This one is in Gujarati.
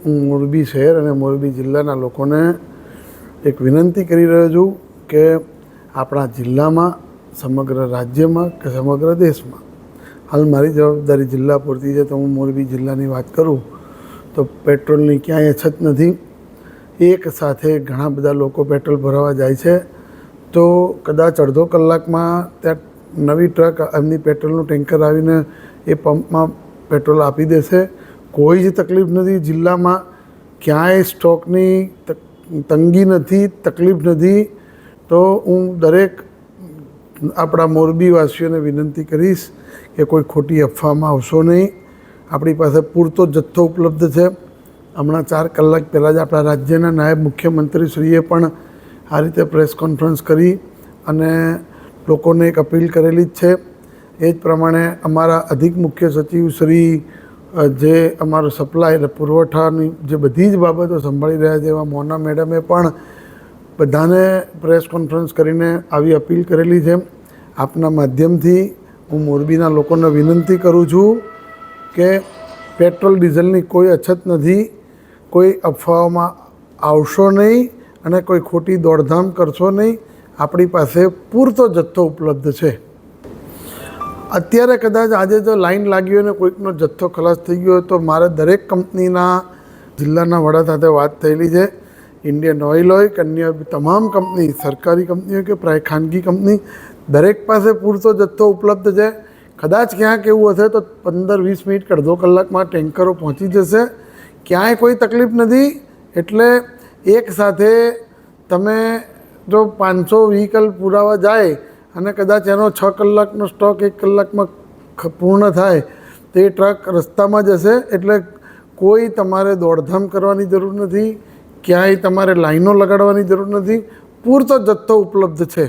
હું મોરબી શહેર અને મોરબી જિલ્લાના લોકોને એક વિનંતી કરી રહ્યો છું કે આપણા જિલ્લામાં, સમગ્ર રાજ્યમાં કે સમગ્ર દેશમાં, હાલ મારી જવાબદારી જિલ્લા પૂરતી છે, તો હું મોરબી જિલ્લાની વાત કરું તો પેટ્રોલની ક્યાંય અછત નથી. એક સાથે ઘણા બધા લોકો પેટ્રોલ ભરાવા જાય છે, તો કદાચ અડધો કલાકમાં ત્યાં નવી ટ્રક એમની પેટ્રોલનું ટેન્કર આવીને એ પંપમાં પેટ્રોલ આપી દેશે. કોઈ જ તકલીફ નથી જિલ્લામાં, ક્યાંય સ્ટોકની તંગી નથી, તકલીફ નથી. તો હું દરેક આપણા મોરબીવાસીઓને વિનંતી કરીશ કે કોઈ ખોટી અફવામાં આવશો નહીં. આપણી પાસે પૂરતો જથ્થો ઉપલબ્ધ છે. હમણાં 4 કલાક પહેલાં જ આપણા રાજ્યના નાયબ મુખ્યમંત્રીશ્રીએ પણ આ રીતે પ્રેસ કોન્ફરન્સ કરી અને લોકોને એક અપીલ કરેલી જ છે. એ જ પ્રમાણે અમારા અધિક મુખ્ય સચિવ શ્રી જે અમારો સપ્લાય એટલે પુરવઠાની જે બધી જ બાબતો સંભાળી રહ્યા છે એવા મોના મેડમે પણ બધાને પ્રેસ કોન્ફરન્સ કરીને આવી અપીલ કરેલી છે. આપના માધ્યમથી હું મોરબીના લોકોને વિનંતી કરું છું કે પેટ્રોલ ડીઝલની કોઈ અછત નથી, કોઈ અફવાઓમાં આવશો નહીં અને કોઈ ખોટી દોડધામ કરશો નહીં. આપણી પાસે પૂરતો જથ્થો ઉપલબ્ધ છે. અત્યારે કદાચ આજે જો લાઈન લાગી હોય ને કોઈકનો જથ્થો ખલાસ થઈ ગયો હોય તો મારે દરેક કંપનીના જિલ્લાના વડા સાથે વાત થયેલી છે. ઇન્ડિયન ઓઇલ હોય કે અન્ય તમામ કંપની, સરકારી કંપની હોય કે ખાનગી કંપની, દરેક પાસે પૂરતો જથ્થો ઉપલબ્ધ છે. કદાચ ક્યાંક એવું હશે તો 15-20 મિનિટ કે અડધો કલાકમાં ટેન્કરો પહોંચી જશે. ક્યાંય કોઈ તકલીફ નથી. એટલે એક સાથે તમે જો 500 વ્હીકલ પુરાવા જાય અને કદાચ એનો 6 કલાકનો સ્ટોક 1 કલાકમાં પૂર્ણ થાય તો એ ટ્રક રસ્તામાં જ હશે. એટલે કોઈ તમારે દોડધામ કરવાની જરૂર નથી, ક્યાંય તમારે લાઈનો લગાડવાની જરૂર નથી. પૂરતો જથ્થો ઉપલબ્ધ છે.